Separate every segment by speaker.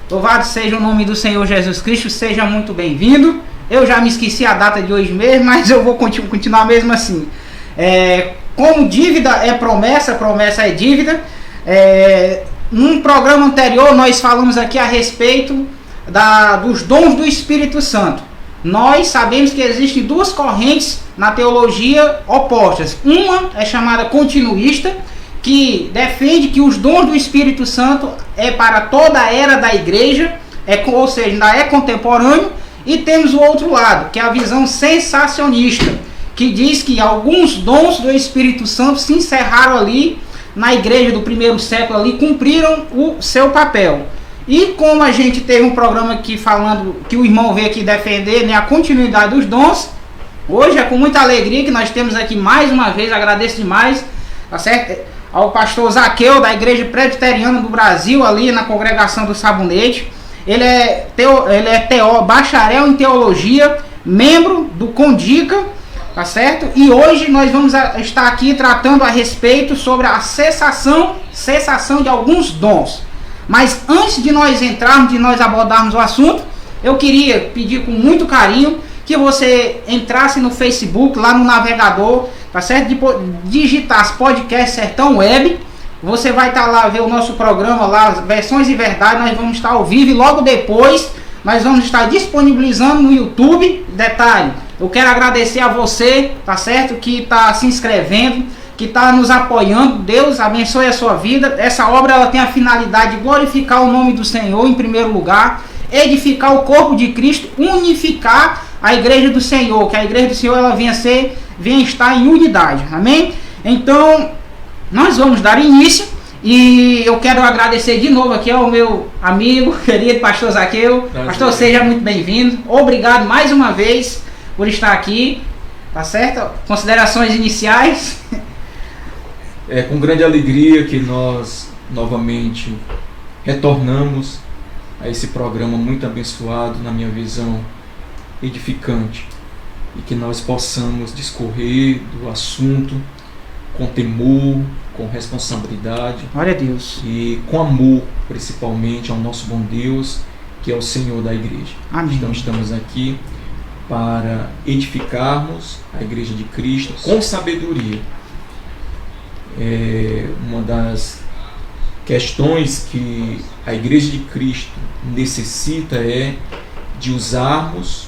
Speaker 1: Louvado seja o nome do Senhor Jesus Cristo, seja muito bem-vindo. Eu já me esqueci a data de hoje mesmo, mas eu vou continuar mesmo assim. Como dívida é promessa, promessa é dívida. Num programa anterior nós falamos aqui a respeito dos dons do Espírito Santo. Nós sabemos que existem duas correntes na teologia opostas. Uma é chamada continuista, que defende que os dons do Espírito Santo é para toda a era da igreja, ou seja, ainda é contemporâneo. E temos o outro lado, que é a visão sensacionista, que diz que alguns dons do Espírito Santo se encerraram ali na igreja do primeiro século, ali cumpriram o seu papel. E como a gente teve um programa aqui falando, que o irmão veio aqui defender, né, a continuidade dos dons, hoje é com muita alegria que nós temos aqui mais uma vez, agradeço demais, tá certo? Ao pastor Zaqueu, da Igreja Presbiteriana do Brasil, ali na congregação do Sabonete. Ele é bacharel em teologia, membro do Condica, tá certo? E hoje nós vamos estar aqui tratando a respeito sobre a cessação de alguns dons. Mas antes de nós entrarmos, de nós abordarmos o assunto, eu queria pedir com muito carinho que você entrasse no Facebook, lá no navegador, tá certo? Digitasse Podcast Sertão Web. Você vai estar lá, ver o nosso programa lá, Versões e Verdade. Nós vamos estar ao vivo e logo depois nós vamos estar disponibilizando no YouTube. Detalhe, eu quero agradecer a você, tá certo? Que está se inscrevendo, que está nos apoiando. Deus abençoe a sua vida. Essa obra ela tem a finalidade de glorificar o nome do Senhor em primeiro lugar, edificar o corpo de Cristo, unificar a igreja do Senhor, que a igreja do Senhor ela venha estar em unidade, amém? Então nós vamos dar início e eu quero agradecer de novo aqui ao meu amigo querido pastor Zaqueu. Pastor, seja muito bem-vindo, obrigado mais uma vez por estar aqui, tá certo? Considerações iniciais?
Speaker 2: É com grande alegria que nós novamente retornamos a esse programa muito abençoado, na minha visão, edificante, e que nós possamos discorrer do assunto com temor, com responsabilidade.
Speaker 1: Glória a Deus.
Speaker 2: E com amor, principalmente, ao nosso bom Deus, que é o Senhor da igreja.
Speaker 1: Amém.
Speaker 2: Então estamos aqui para edificarmos a igreja de Cristo com sabedoria. Uma das questões que a igreja de Cristo necessita é de usarmos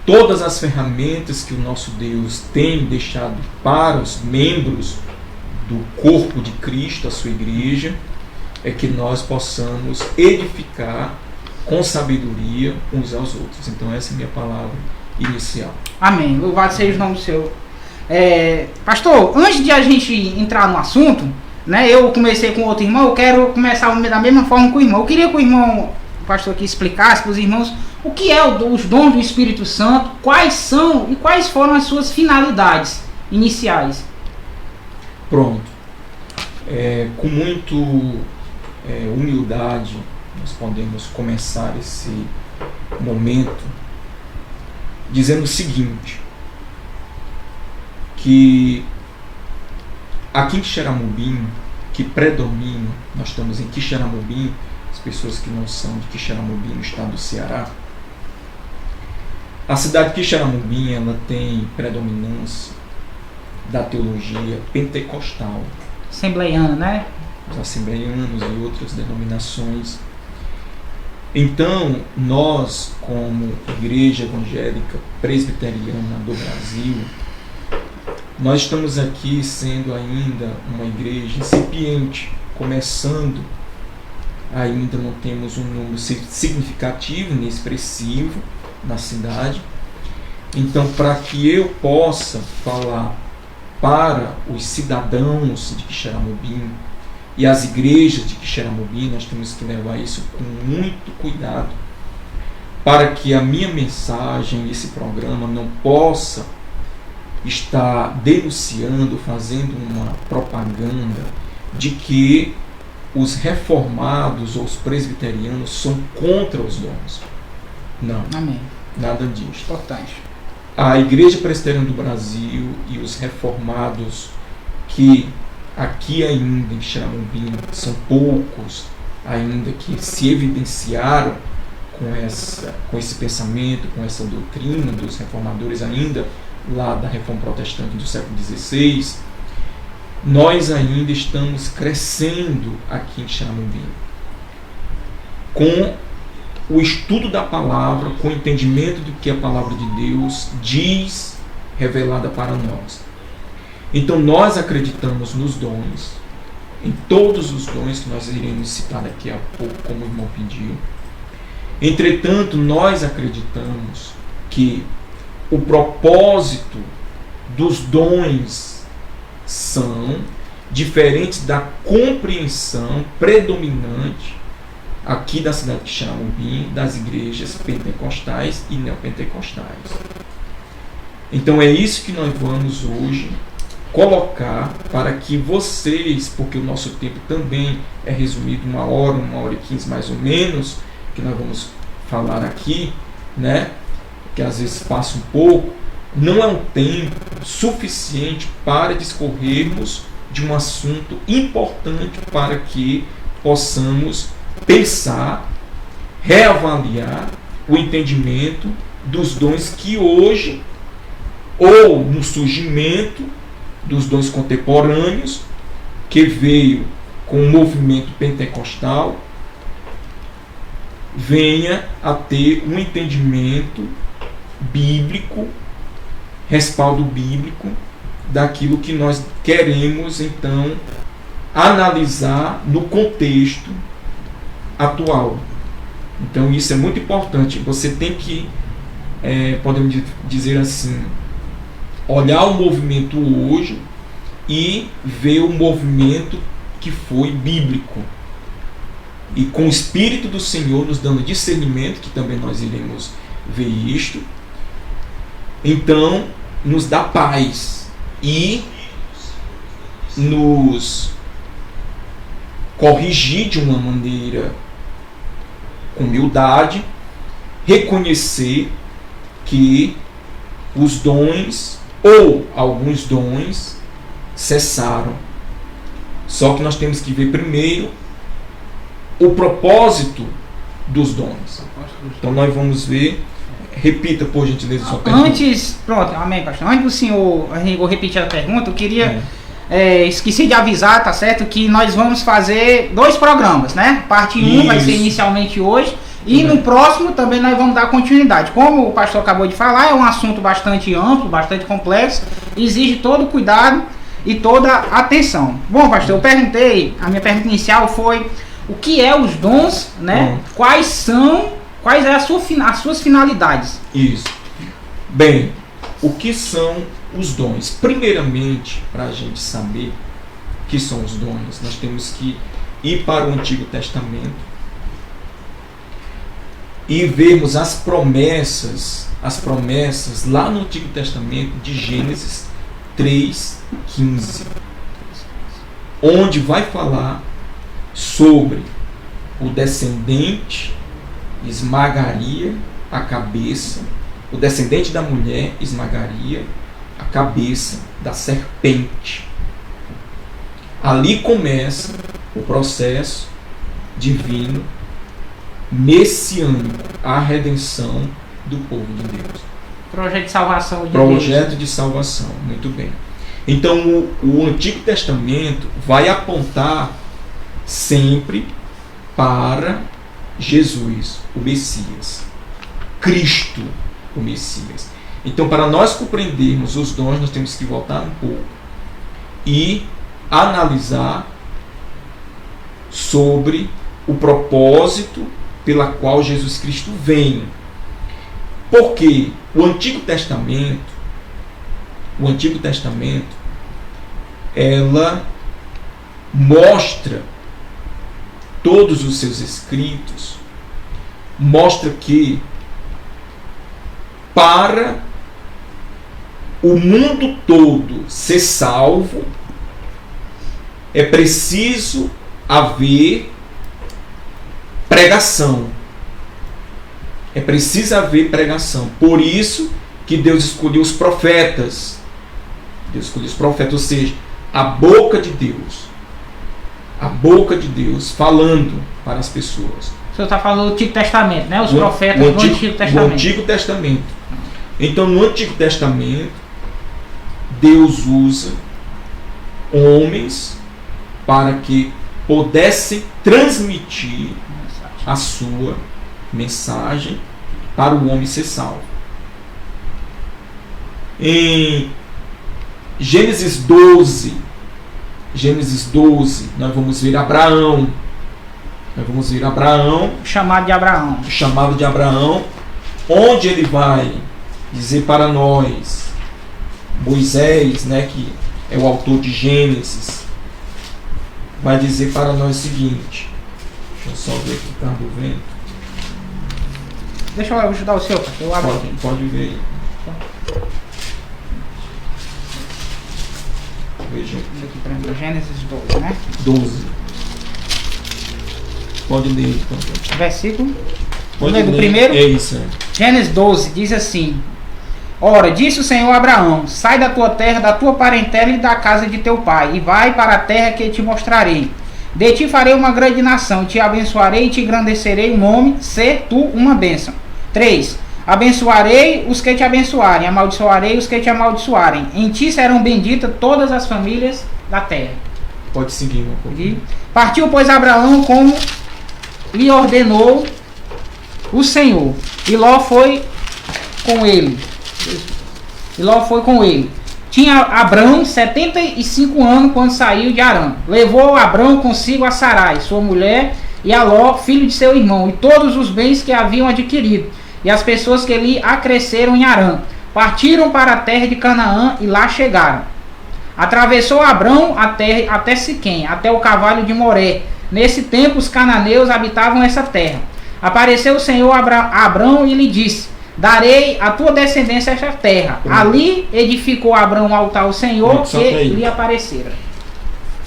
Speaker 2: todas as ferramentas que o nosso Deus tem deixado para os membros do corpo de Cristo, a sua igreja, é que nós possamos edificar com sabedoria uns aos outros. Então essa é a minha palavra inicial.
Speaker 1: Amém. Louvado seja o nome do Senhor. Pastor, antes de a gente entrar no assunto, né, eu comecei com outro irmão, eu quero começar da mesma forma com o irmão. Eu queria que o pastor aqui explicasse para os irmãos o que é os dons do Espírito Santo, quais são e quais foram as suas finalidades iniciais.
Speaker 2: Pronto. Com muito humildade, nós podemos começar esse momento dizendo o seguinte, que aqui em Quixeramobim, que predomina, nós estamos em Quixeramobim, as pessoas que não são de Quixeramobim, no estado do Ceará, a cidade de Quixeramobim, ela tem predominância da teologia pentecostal.
Speaker 1: Assembleiana, né?
Speaker 2: Os assembleianos e outras denominações. Então, nós, como Igreja Evangélica Presbiteriana do Brasil, nós estamos aqui sendo ainda uma igreja incipiente, começando, ainda não temos um número significativo nem expressivo na cidade. Então, para que eu possa falar para os cidadãos de Quixeramobim e as igrejas de Quixeramobim, nós temos que levar isso com muito cuidado, para que a minha mensagem, esse programa, não possa estar denunciando, fazendo uma propaganda de que os reformados ou os presbiterianos são contra os dons. Não.
Speaker 1: Amém.
Speaker 2: Nada disso.
Speaker 1: Importante.
Speaker 2: A Igreja Presbiteriana do Brasil e os reformados, que aqui ainda em Quixeramobim são poucos, ainda que se evidenciaram com esse pensamento, com essa doutrina dos reformadores ainda lá da Reforma Protestante do século XVI, nós ainda estamos crescendo aqui em Xaramubim com o estudo da palavra, com o entendimento do que a palavra de Deus diz, revelada para nós. Então nós acreditamos nos dons, em todos os dons que nós iremos citar daqui a pouco, como o irmão pediu. Entretanto, nós acreditamos que o propósito dos dons são diferentes da compreensão predominante aqui da cidade de Xaramubim, das igrejas pentecostais e neopentecostais. Então é isso que nós vamos hoje colocar para que vocês, porque o nosso tempo também é resumido 1h e 15 mais ou menos, que nós vamos falar aqui, né? Que às vezes passa um pouco, não é um tempo suficiente para discorrermos de um assunto importante para que possamos pensar, reavaliar o entendimento dos dons que hoje, ou no surgimento dos dons contemporâneos, que veio com o movimento pentecostal, venha a ter um entendimento bíblico, respaldo bíblico, daquilo que nós queremos, então, analisar no contexto atual. Então, isso é muito importante. Você tem que, podemos dizer assim, olhar o movimento hoje e ver o movimento que foi bíblico. E com o Espírito do Senhor nos dando discernimento, que também nós iremos ver isto, então nos dá paz e nos corrigir de uma maneira com humildade, reconhecer que os dons, ou alguns dons, cessaram. Só que nós temos que ver primeiro o propósito dos dons. Então nós vamos ver. Repita, por gentileza, sua pergunta.
Speaker 1: Amém, pastor. Antes do senhor repetir a pergunta, eu queria... esqueci de avisar, tá certo? Que nós vamos fazer 2 programas, né? Parte 1 vai ser inicialmente hoje. E no próximo também nós vamos dar continuidade. Como o pastor acabou de falar, é um assunto bastante amplo, bastante complexo. Exige todo o cuidado e toda a atenção. Bom, pastor, eu perguntei, a minha pergunta inicial foi o que é os dons, né? Quais são as suas finalidades?
Speaker 2: Isso. Bem, o que são os dons? Primeiramente, para a gente saber o que são os dons, nós temos que ir para o Antigo Testamento e vermos as promessas lá no Antigo Testamento de Gênesis 3:15, onde vai falar sobre o descendente esmagaria a cabeça, o descendente da mulher esmagaria a cabeça da serpente. Ali começa o processo divino messiânico, a redenção do povo de Deus.
Speaker 1: Projeto de salvação de
Speaker 2: Projeto
Speaker 1: Deus.
Speaker 2: de salvação, muito bem. Então o Antigo Testamento vai apontar sempre para Jesus, o Messias, Cristo, o Messias. Então, para nós compreendermos os dons, nós temos que voltar um pouco e analisar sobre o propósito pela qual Jesus Cristo vem. Porque o Antigo Testamento, ela mostra todos os seus escritos, mostra que para o mundo todo ser salvo, é preciso haver pregação. É preciso haver pregação. Por isso que Deus escolheu os profetas. Deus escolheu os profetas, ou seja, a boca de Deus. a boca de Deus falando para as pessoas.
Speaker 1: O senhor está falando do Antigo Testamento, né? Os profetas do Antigo Testamento.
Speaker 2: O Antigo Testamento. Então, no Antigo Testamento, Deus usa homens para que pudessem transmitir a sua mensagem para o homem ser salvo. Em Gênesis 12, nós vamos ver Abraão.
Speaker 1: Chamado de Abraão,
Speaker 2: onde ele vai dizer para nós, Moisés, né, que é o autor de Gênesis, vai dizer para nós o seguinte. Deixa eu só ver aqui o carro do vento.
Speaker 1: Deixa eu ajudar o senhor, eu abro aqui.
Speaker 2: Pode ver aí. Veja
Speaker 1: aqui para mim, Gênesis 12, né?
Speaker 2: 12. Pode ler então.
Speaker 1: Versículo.
Speaker 2: Pode
Speaker 1: ler do
Speaker 2: ler.
Speaker 1: primeiro?
Speaker 2: É isso.
Speaker 1: Gênesis 12 diz assim: Ora, disse o Senhor a Abraão: sai da tua terra, da tua parentela e da casa de teu pai, e vai para a terra que te mostrarei. De ti farei uma grande nação, te abençoarei e te engrandecerei o nome, ser tu uma bênção. 3. Abençoarei os que te abençoarem, amaldiçoarei os que te amaldiçoarem. Em ti serão benditas todas as famílias da terra.
Speaker 2: Pode seguir, meu povo.
Speaker 1: Partiu, pois, Abraão como lhe ordenou o Senhor, e Ló foi com ele. Tinha Abrão 75 anos quando saiu de Harã. Levou Abrão consigo a Sarai, sua mulher, e a Ló, filho de seu irmão, e todos os bens que haviam adquirido, e as pessoas que lhe acresceram em Harã. Partiram para a terra de Canaã e lá chegaram. Atravessou Abrão a terra até Siquém, até o cavalo de Moré. Nesse tempo os cananeus habitavam essa terra. Apareceu o Senhor a Abrão e lhe disse: darei a tua descendência esta terra. Ali edificou Abrão um altar ao Senhor que lhe aparecera.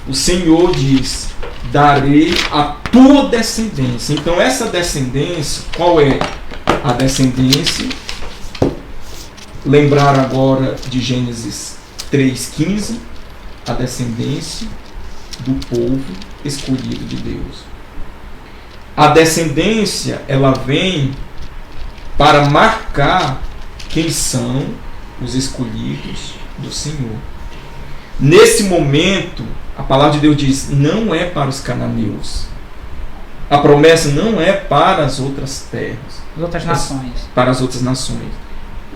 Speaker 2: O Senhor diz: darei a tua descendência. Então essa descendência, qual é a descendência? Lembrar agora de Gênesis 3,15, a descendência do povo escolhido de Deus. A descendência, ela vem para marcar quem são os escolhidos do Senhor. Nesse momento, a palavra de Deus diz: não é para os cananeus. A promessa não é para as outras terras.
Speaker 1: As outras nações.
Speaker 2: Para as outras nações.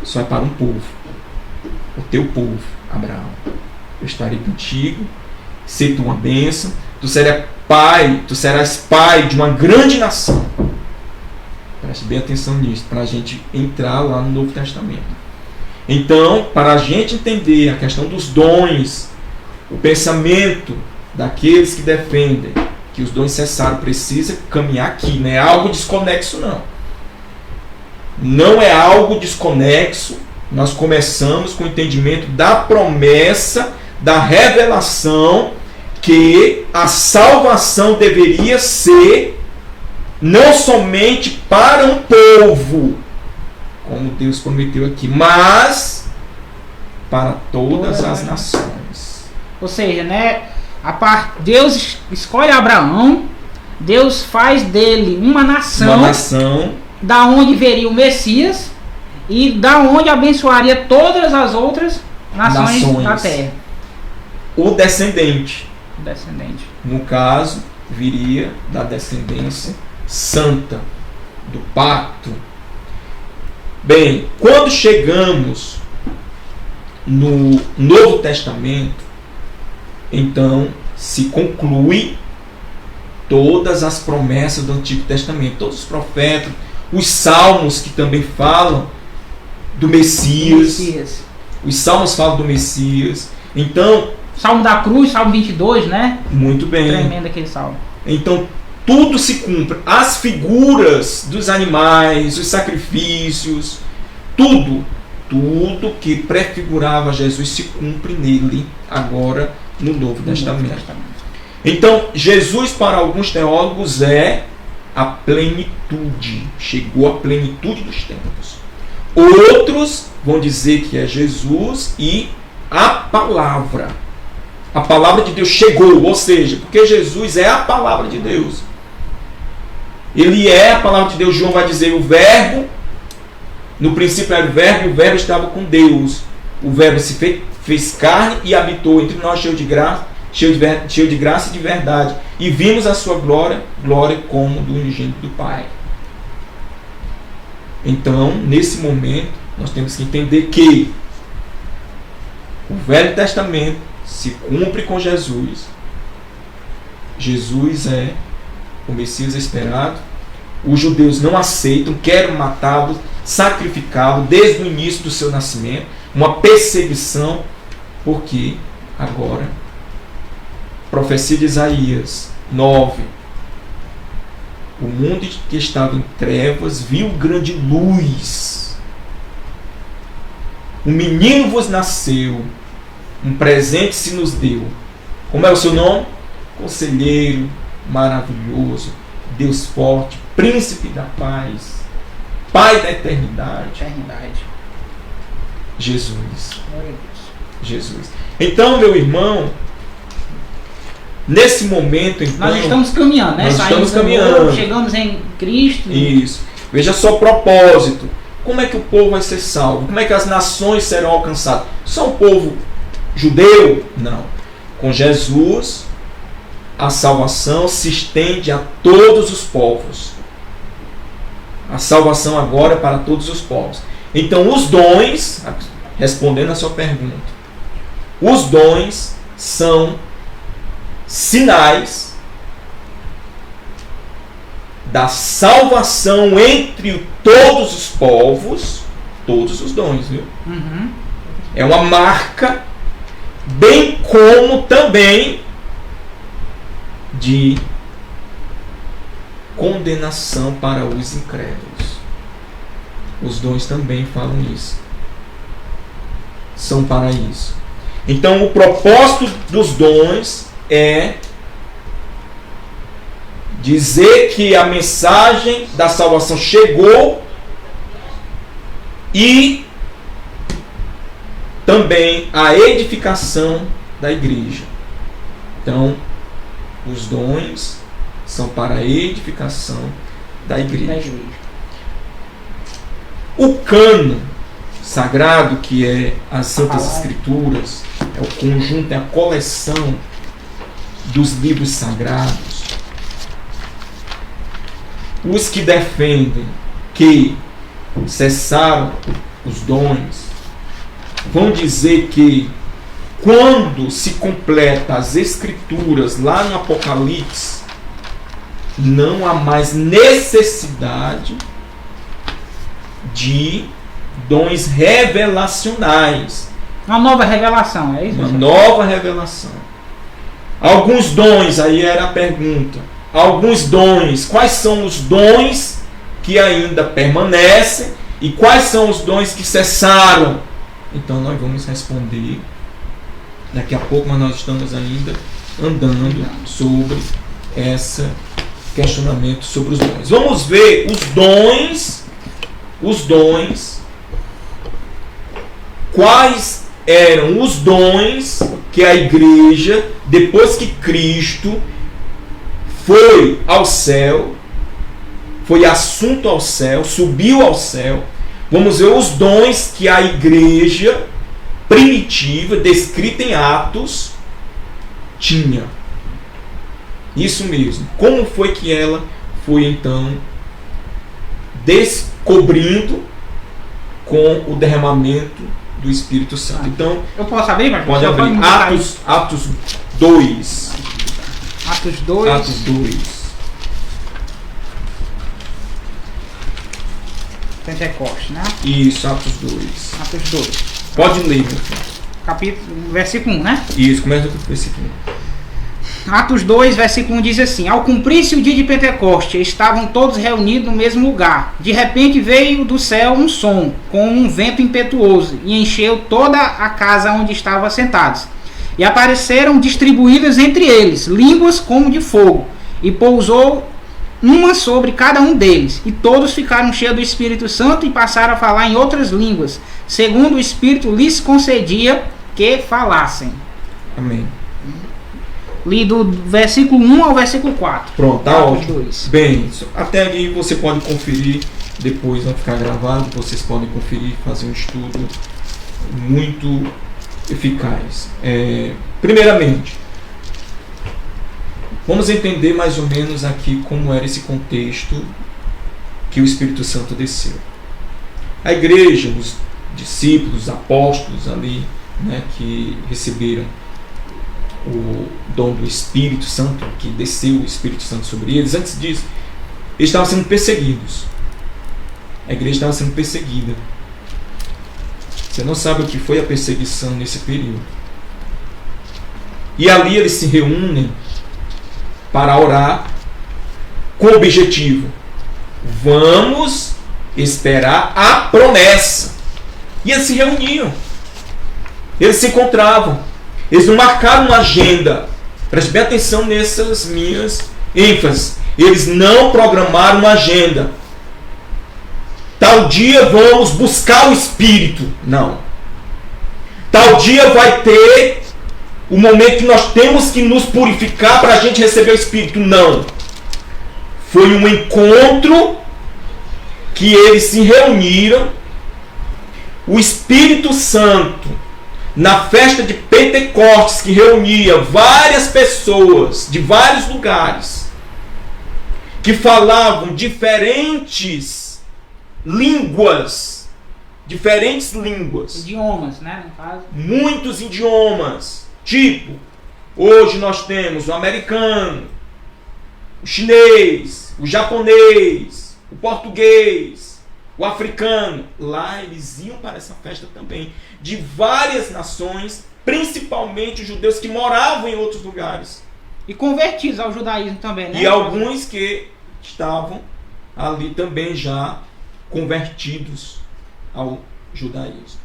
Speaker 2: Só é para um povo. O teu povo, Abraão. Eu estarei contigo, ser tu uma bênção, tu serás pai de uma grande nação. Preste bem atenção nisso, para a gente entrar lá no Novo Testamento. Então, para a gente entender a questão dos dons, o pensamento daqueles que defendem que os dons cessaram, precisa caminhar aqui. Não é algo desconexo, não. Não é algo desconexo. Nós começamos com o entendimento da promessa, da revelação, que a salvação deveria ser não somente para um povo, como Deus prometeu aqui, mas para todas as nações.
Speaker 1: Ou seja, né, Deus escolhe Abraão, Deus faz dele uma nação da onde veria o Messias e da onde abençoaria todas as outras nações da terra.
Speaker 2: O descendente, no caso, viria da descendência santa, do pacto. Bem, quando chegamos no Novo Testamento, então se conclui todas as promessas do Antigo Testamento, todos os profetas, os salmos que também falam do Messias. Os salmos falam do Messias. Então,
Speaker 1: Salmo da Cruz, Salmo 22, né?
Speaker 2: Muito bem.
Speaker 1: Tremendo aquele salmo.
Speaker 2: Então, tudo se cumpre. As figuras dos animais, os sacrifícios, tudo que prefigurava Jesus se cumpre nele, agora no Novo Testamento. Então, Jesus, para alguns teólogos, é a plenitude. Chegou à plenitude dos tempos. Outros vão dizer que é Jesus e a palavra. A palavra de Deus chegou, ou seja, porque Jesus é a palavra de Deus. Ele é a palavra de Deus. João vai dizer: o verbo, no princípio era o verbo, e o verbo estava com Deus. O verbo se fez carne e habitou entre nós, cheio de graça, cheio de graça e de verdade. E vimos a sua glória, glória como do unigênito do Pai. Então, nesse momento, nós temos que entender que o Velho Testamento se cumpre com Jesus. Jesus é o Messias esperado. Os judeus não aceitam, querem matá-lo, sacrificá-lo desde o início do seu nascimento. Uma perseguição, porque agora, profecia de Isaías 9, o mundo que estava em trevas viu grande luz. Um menino vos nasceu, um presente se nos deu. Como é o seu nome? Conselheiro maravilhoso, Deus forte, príncipe da paz, Pai da eternidade. Jesus. Jesus. Então, meu irmão, nesse momento, então,
Speaker 1: nós estamos caminhando, né?
Speaker 2: Nós estamos caminhando.
Speaker 1: Chegamos em Cristo.
Speaker 2: Isso. Veja só o propósito. Como é que o povo vai ser salvo? Como é que as nações serão alcançadas? Só o povo judeu? Não. Com Jesus, a salvação se estende a todos os povos. A salvação agora é para todos os povos. Então, os dons, respondendo a sua pergunta, os dons são sinais da salvação entre todos os povos, todos os dons, viu?
Speaker 1: Uhum.
Speaker 2: É uma marca, bem como também de condenação para os incrédulos. Os dons também falam isso. São para isso. Então, o propósito dos dons é dizer que a mensagem da salvação chegou e também a edificação da igreja. Então, os dons são para a edificação da igreja. O cânon sagrado, que é as Santas Escrituras, é o conjunto, é a coleção dos livros sagrados. Os que defendem que cessaram os dons vão dizer que quando se completa as Escrituras lá no Apocalipse, não há mais necessidade de dons revelacionais.
Speaker 1: Uma nova revelação, é isso?
Speaker 2: Uma nova revelação. Alguns dons, aí era a pergunta. Alguns dons, quais são os dons que ainda permanecem e quais são os dons que cessaram? Então nós vamos responder daqui a pouco, mas nós estamos ainda andando sobre esse questionamento sobre os dons. Vamos ver os dons, quais eram os dons que a igreja, depois que Cristo foi ao céu, foi assunto ao céu, subiu ao céu. Vamos ver os dons que a igreja primitiva, descrita em Atos, tinha. Isso mesmo. Como foi que ela foi então descobrindo com o derramamento do Espírito Santo? Então,
Speaker 1: eu posso abrir, mas
Speaker 2: pode abrir. Atos 2.
Speaker 1: Atos 2.
Speaker 2: Atos 2.
Speaker 1: Pentecoste, né?
Speaker 2: Isso, Atos 2.
Speaker 1: Atos 2.
Speaker 2: Pode ler, meu filho.
Speaker 1: Capítulo, versículo 1, né?
Speaker 2: Isso, começa com o versículo 1.
Speaker 1: Atos 2, versículo 1 diz assim: Ao cumprir-se o dia de Pentecoste, estavam todos reunidos no mesmo lugar. De repente veio do céu um som, como um vento impetuoso, e encheu toda a casa onde estavam sentados. E apareceram distribuídas entre eles línguas como de fogo, e pousou uma sobre cada um deles. E todos ficaram cheios do Espírito Santo e passaram a falar em outras línguas, segundo o Espírito lhes concedia que falassem.
Speaker 2: Amém.
Speaker 1: li do versículo 1 ao versículo 4.
Speaker 2: Pronto, tá
Speaker 1: Atos
Speaker 2: ótimo.
Speaker 1: 2.
Speaker 2: Bem, até aí você pode conferir, depois vai ficar gravado, vocês podem conferir, fazer um estudo muito eficaz. Primeiramente, vamos entender mais ou menos aqui como era esse contexto que o Espírito Santo desceu. A igreja, os discípulos, os apóstolos ali, né, que receberam o dom do Espírito Santo, que desceu o Espírito Santo sobre eles, antes disso, eles estavam sendo perseguidos. A igreja estava sendo perseguida. Você não sabe o que foi a perseguição nesse período. E ali eles se reúnem para orar com o objetivo: vamos esperar a promessa. E eles se reuniam. Eles se encontravam. Eles não marcaram uma agenda. Preste bem atenção nessas minhas ênfases. Eles não programaram uma agenda. Tal dia vamos buscar o Espírito. Não. Tal dia vai ter o momento que nós temos que nos purificar para a gente receber o Espírito. Não. Foi um encontro que eles se reuniram. O Espírito Santo, na festa de Pentecostes, que reunia várias pessoas de vários lugares, que falavam diferentes línguas.
Speaker 1: Idiomas, né, no caso.
Speaker 2: Muitos idiomas. Tipo, hoje nós temos o americano, o chinês, o japonês, o português, o africano. Lá eles iam para essa festa também, de várias nações, principalmente os judeus que moravam em outros lugares.
Speaker 1: E convertidos ao judaísmo também, né?
Speaker 2: E alguns que estavam ali também já convertidos ao judaísmo.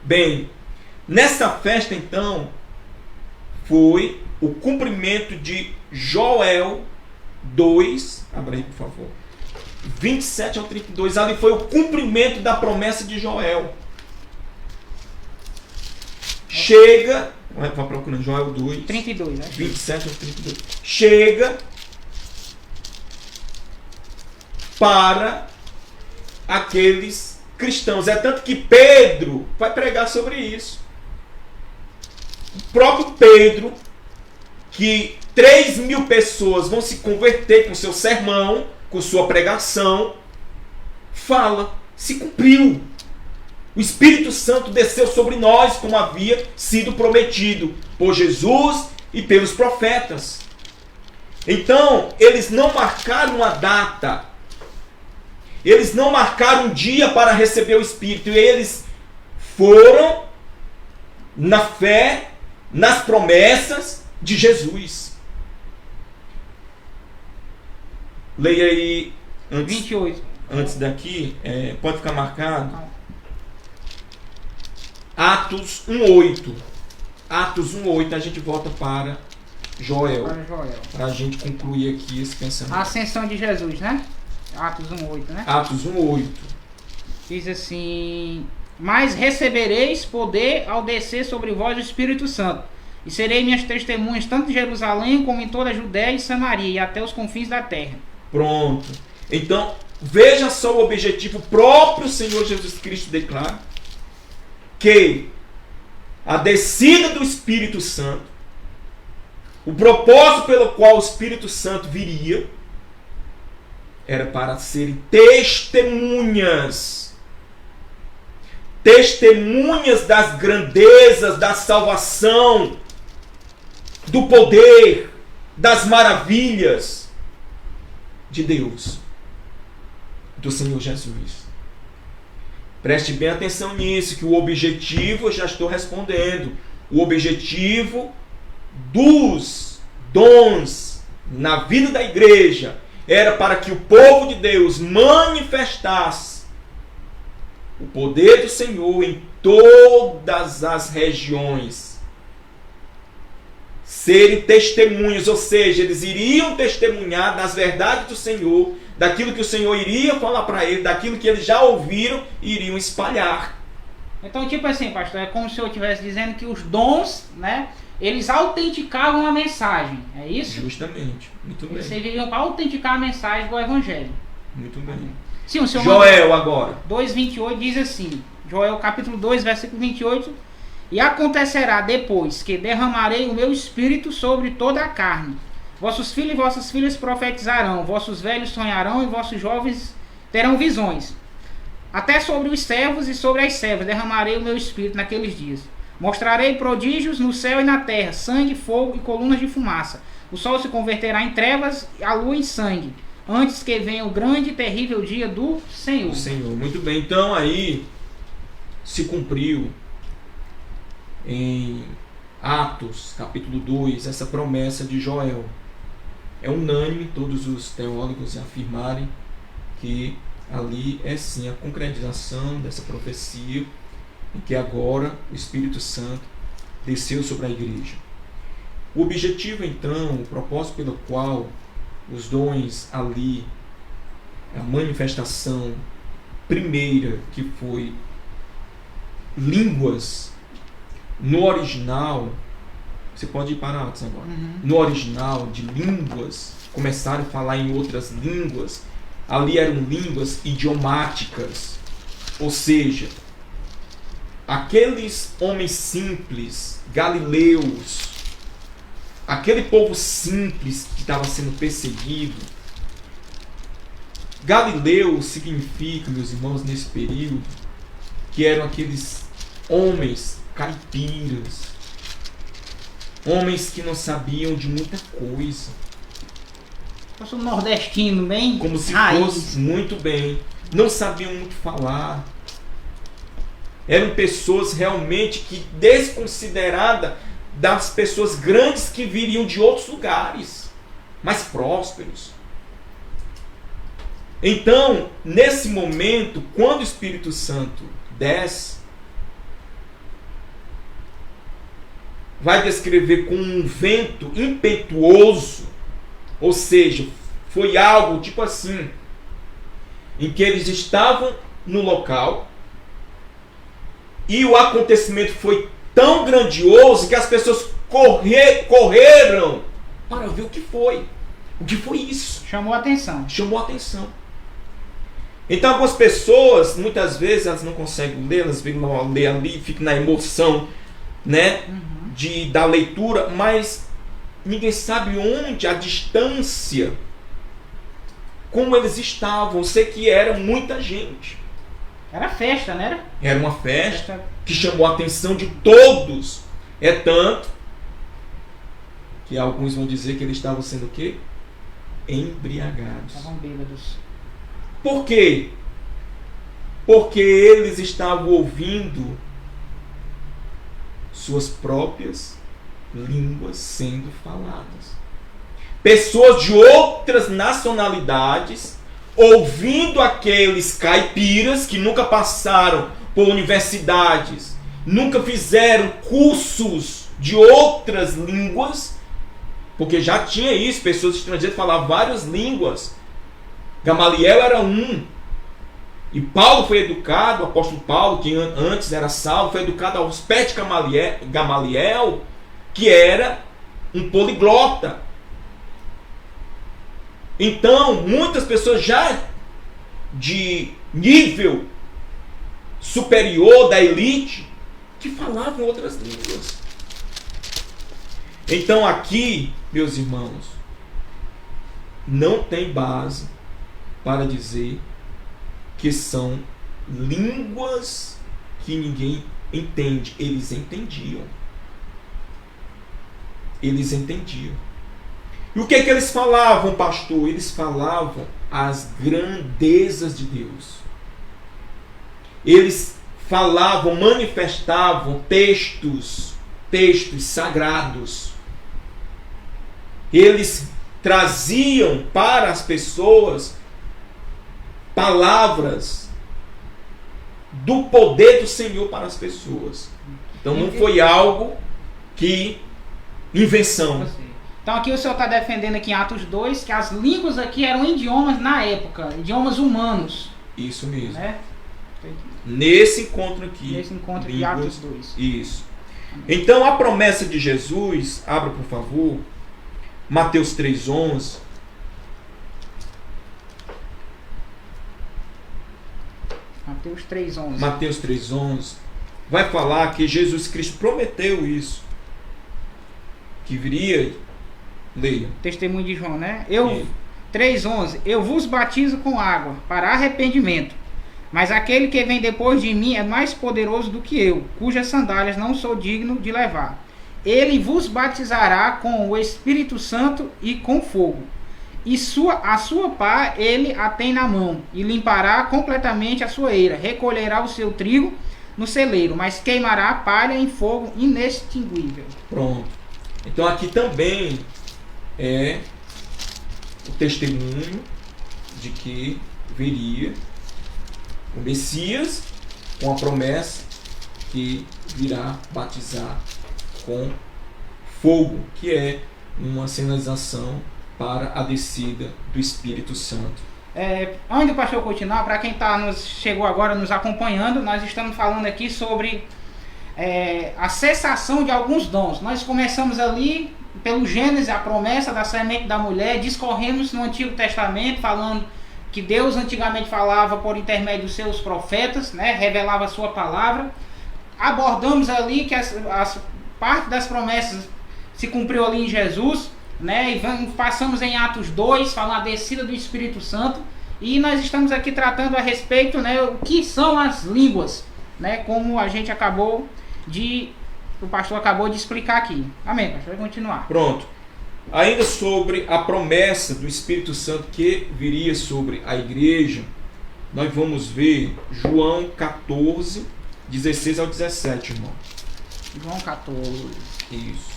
Speaker 2: Bem, nessa festa então, foi o cumprimento de Joel 2, abra aí por favor, 27 ao 32, ali foi o cumprimento da promessa de Joel. Chega, vai procurando Joel 2,
Speaker 1: 32, né?
Speaker 2: 27 ao 32. Chega para aqueles cristãos. É tanto que Pedro vai pregar sobre isso. O próprio Pedro, que 3.000 pessoas vão se converter com seu sermão, com sua pregação, fala, se cumpriu. O Espírito Santo desceu sobre nós como havia sido prometido por Jesus e pelos profetas. Então, eles não marcaram uma data. Eles não marcaram um dia para receber o Espírito. Eles foram na fé, nas promessas de Jesus. Leia aí antes,
Speaker 1: 28.
Speaker 2: Antes daqui, pode ficar marcado. Atos 1:8. Atos 1:8, a gente volta para Joel. Para a gente concluir aqui esse pensamento.
Speaker 1: A ascensão de Jesus, né? Atos 1:8, né?
Speaker 2: Atos 1:8.
Speaker 1: Diz assim: mas recebereis poder ao descer sobre vós o Espírito Santo, e serei minhas testemunhas tanto em Jerusalém como em toda a Judéia e Samaria e até os confins da terra.
Speaker 2: Pronto. Então, veja só o objetivo. O próprio Senhor Jesus Cristo declara que a descida do Espírito Santo, o propósito pelo qual o Espírito Santo viria, era para serem testemunhas das grandezas, da salvação, do poder, das maravilhas de Deus, do Senhor Jesus. Preste bem atenção nisso, que o objetivo, eu já estou respondendo, o objetivo dos dons na vida da igreja era para que o povo de Deus manifestasse o poder do Senhor em todas as regiões. Serem testemunhos, ou seja, eles iriam testemunhar das verdades do Senhor, daquilo que o Senhor iria falar para eles, daquilo que eles já ouviram e iriam espalhar.
Speaker 1: Então, tipo assim, pastor, é como se eu estivesse dizendo que os dons, né, eles autenticavam a mensagem, é isso?
Speaker 2: Justamente. Muito bem.
Speaker 1: Eles serviriam para autenticar a mensagem do Evangelho.
Speaker 2: Muito bem.
Speaker 1: Sim, o Senhor
Speaker 2: Joel agora.
Speaker 1: 2:28 diz assim, Joel capítulo 2, versículo 28, e acontecerá depois que derramarei o meu espírito sobre toda a carne. Vossos filhos e vossas filhas profetizarão, vossos velhos sonharão e vossos jovens terão visões. Até sobre os servos e sobre as servas derramarei o meu espírito naqueles dias. Mostrarei prodígios no céu e na terra, sangue, fogo e colunas de fumaça. O sol se converterá em trevas e a lua em sangue, antes que venha o grande e terrível dia do Senhor.
Speaker 2: O Senhor, muito bem. Então aí se cumpriu em Atos, capítulo 2, essa promessa de Joel. É unânime todos os teólogos afirmarem que ali é sim a concretização dessa profecia, em que agora o Espírito Santo desceu sobre a igreja. O objetivo então, o propósito pelo qual os dons ali, a manifestação primeira que foi línguas, no original, você pode ir para Atos agora, no original de línguas, começaram a falar em outras línguas, ali eram línguas idiomáticas, ou seja, aqueles homens simples, galileus, aquele povo simples que estava sendo perseguido. Galileu significa, meus irmãos, nesse período, que eram aqueles homens caipiras, homens que não sabiam de muita coisa.
Speaker 1: Eu sou nordestino, bem
Speaker 2: como se
Speaker 1: raiz.
Speaker 2: fosse muito bem, não sabiam muito falar. Eram pessoas realmente que desconsideradas das pessoas grandes que viriam de outros lugares, mais prósperos. Então, nesse momento, quando o Espírito Santo desce, vai descrever com um vento impetuoso, ou seja, foi algo tipo assim, em que eles estavam no local e o acontecimento foi tão grandioso que as pessoas correram para ver o que foi. O que foi isso?
Speaker 1: Chamou a atenção.
Speaker 2: Chamou a atenção. Então algumas pessoas, muitas vezes, elas não conseguem ler, elas vão ler ali, ficam na emoção, né, da leitura, mas ninguém sabe onde, a distância, como eles estavam. Eu sei que era muita gente.
Speaker 1: Era festa, né?
Speaker 2: Era uma festa que chamou a atenção de todos. É tanto que alguns vão dizer que eles estavam sendo o quê? Embriagados.
Speaker 1: Estavam bêbados.
Speaker 2: Por quê? Porque eles estavam ouvindo suas próprias línguas sendo faladas. Pessoas de outras nacionalidades ouvindo aqueles caipiras que nunca passaram por universidades, nunca fizeram cursos de outras línguas, porque já tinha isso, pessoas estrangeiras falavam várias línguas. Gamaliel era um. E Paulo foi educado, o apóstolo Paulo, que antes era Saulo, foi educado aos pés de Gamaliel, que era um poliglota. Então, muitas pessoas já de nível superior da elite, que falavam outras línguas. Então aqui, meus irmãos, não tem base para dizer que são línguas que ninguém entende. Eles entendiam. Eles entendiam. E o que é que eles falavam, pastor? Eles falavam as grandezas de Deus. Eles falavam, manifestavam textos sagrados. Eles traziam para as pessoas palavras do poder do Senhor para as pessoas. Então não foi algo que invenção.
Speaker 1: Então aqui o senhor está defendendo aqui em Atos 2 que as línguas aqui eram idiomas na época, idiomas humanos.
Speaker 2: Isso mesmo.
Speaker 1: Né?
Speaker 2: Nesse encontro aqui.
Speaker 1: Nesse encontro de Atos 2.
Speaker 2: Isso. Então a promessa de Jesus, abra por favor, Mateus 3,11.
Speaker 1: Mateus 3,11.
Speaker 2: Mateus 3,11 vai falar que Jesus Cristo prometeu isso, que viria, leia.
Speaker 1: Testemunho de João, né? 3,11. Eu vos batizo com água para arrependimento, mas aquele que vem depois de mim é mais poderoso do que eu, cujas sandálias não sou digno de levar. Ele vos batizará com o Espírito Santo e com fogo. E a sua pá ele a tem na mão, e limpará completamente a sua eira, recolherá o seu trigo no celeiro, mas queimará a palha em fogo inextinguível.
Speaker 2: Pronto. Então aqui também é o testemunho de que viria o Messias, com a promessa que virá batizar com fogo, que é uma sinalização para a descida do Espírito Santo.
Speaker 1: Antes do pastor continuar, para quem chegou agora nos acompanhando, nós estamos falando aqui sobre a cessação de alguns dons. Nós começamos ali pelo Gênesis, a promessa da semente da mulher, discorremos no Antigo Testamento, falando que Deus antigamente falava por intermédio dos seus profetas, né, revelava a sua palavra. Abordamos ali que as parte das promessas se cumpriu ali em Jesus, né, e passamos em Atos 2, falando a descida do Espírito Santo, e nós estamos aqui tratando a respeito, né, o que são as línguas, né, como a gente o pastor acabou de explicar aqui. Amém, pastor, vai continuar.
Speaker 2: Pronto. Ainda sobre a promessa do Espírito Santo que viria sobre a igreja, nós vamos ver João 14, 16 ao 17, irmão.
Speaker 1: João 14.
Speaker 2: Isso.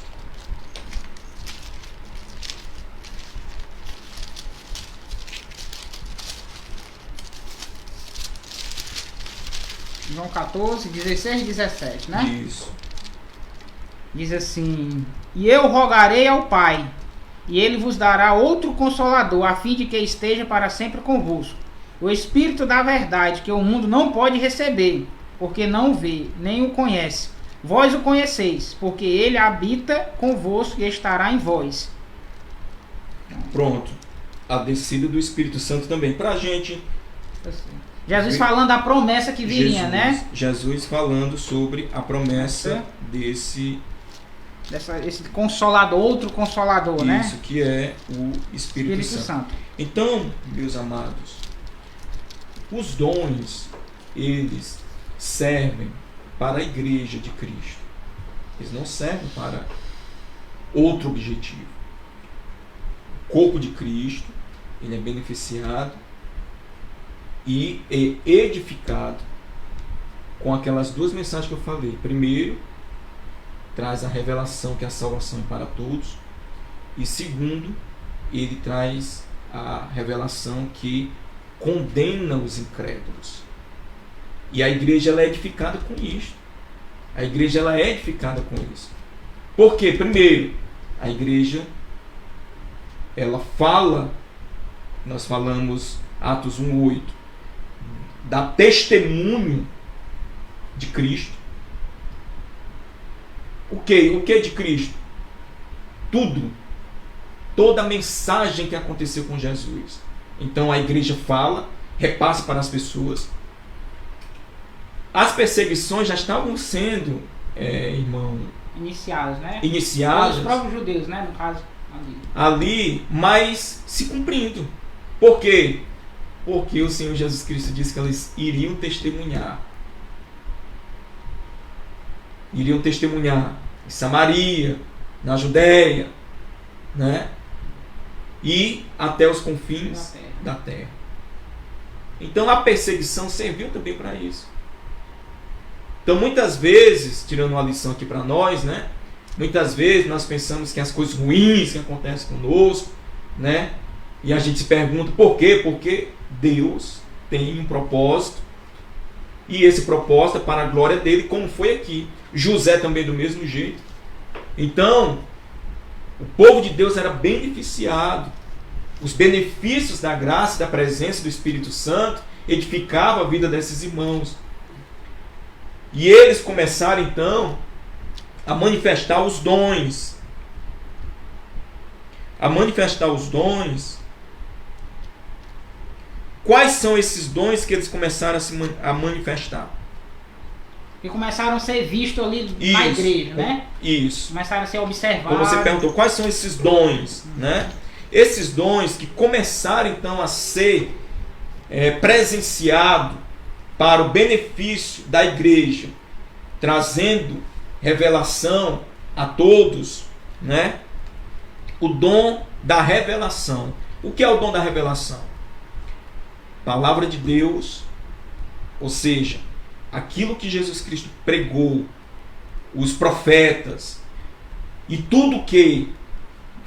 Speaker 1: João 14, 16 e 17, né?
Speaker 2: Isso.
Speaker 1: Diz assim: E eu rogarei ao Pai, e ele vos dará outro Consolador, a fim de que esteja para sempre convosco. O Espírito da verdade, que o mundo não pode receber, porque não o vê, nem o conhece. Vós o conheceis, porque ele habita convosco e estará em vós.
Speaker 2: Pronto. A descida do Espírito Santo também. Pra gente...
Speaker 1: Jesus falando da promessa que viria, né?
Speaker 2: Jesus falando sobre a promessa esse
Speaker 1: Consolador, outro Consolador,
Speaker 2: isso,
Speaker 1: né?
Speaker 2: Isso, que é o Espírito Santo. Então, meus amados, os dons, eles servem para a igreja de Cristo. Eles não servem para outro objetivo. O corpo de Cristo, ele é beneficiado e é edificado com aquelas duas mensagens que eu falei. Primeiro, traz a revelação que a salvação é para todos. E segundo, ele traz a revelação que condena os incrédulos. E a igreja ela é edificada com isso. A igreja ela é edificada com isso. Por quê? Primeiro, a igreja ela fala, nós falamos Atos 1:8, dá testemunho de Cristo. O que de Cristo? Tudo. Toda a mensagem que aconteceu com Jesus. Então a igreja fala, repassa para as pessoas. As perseguições já estavam sendo, irmão,
Speaker 1: iniciadas, né?
Speaker 2: Iniciadas.
Speaker 1: Os próprios judeus, né? No caso,
Speaker 2: ali, mas se cumprindo. Por quê? Porque o Senhor Jesus Cristo disse que eles iriam testemunhar. Iriam testemunhar em Samaria, na Judéia, né? E até os confins da terra. Então a perseguição serviu também para isso. Então muitas vezes, tirando uma lição aqui para nós, né? Muitas vezes nós pensamos que as coisas ruins que acontecem conosco, né? E a gente se pergunta por quê? Porque Deus tem um propósito. E esse propósito é para a glória dele, como foi aqui. José também do mesmo jeito. Então, o povo de Deus era beneficiado. Os benefícios da graça e da presença do Espírito Santo edificavam a vida desses irmãos. E eles começaram então a manifestar os dons. A manifestar os dons. Quais são esses dons que eles começaram a manifestar?
Speaker 1: Que começaram a ser vistos ali na
Speaker 2: Isso,
Speaker 1: igreja, né?
Speaker 2: Isso.
Speaker 1: Começaram a ser observados.
Speaker 2: Como você perguntou, quais são esses dons, né? Esses dons que começaram então a ser presenciados para o benefício da igreja, trazendo revelação a todos, né? O dom da revelação. O que é o dom da revelação? Palavra de Deus, ou seja, aquilo que Jesus Cristo pregou, os profetas e tudo que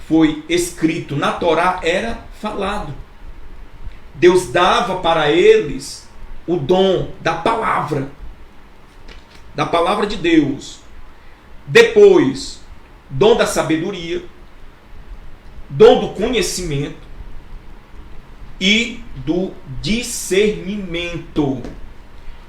Speaker 2: foi escrito na Torá era falado. Deus dava para eles o dom da palavra de Deus. Depois, dom da sabedoria, dom do conhecimento e do discernimento.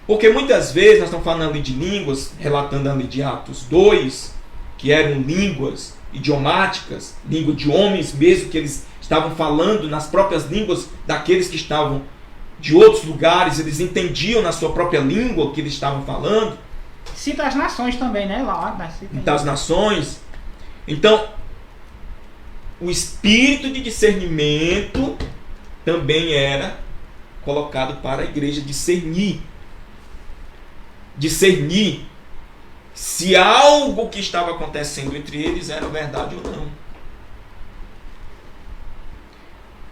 Speaker 2: Porque muitas vezes nós estamos falando ali de línguas, relatando ali de Atos 2, que eram línguas idiomáticas, língua de homens mesmo, que eles estavam falando nas próprias línguas daqueles que estavam de outros lugares, eles entendiam na sua própria língua o que eles estavam falando.
Speaker 1: Cita as nações também, né?
Speaker 2: Das nações. Então, o espírito de discernimento também era colocado para a igreja discernir se algo que estava acontecendo entre eles era verdade ou não.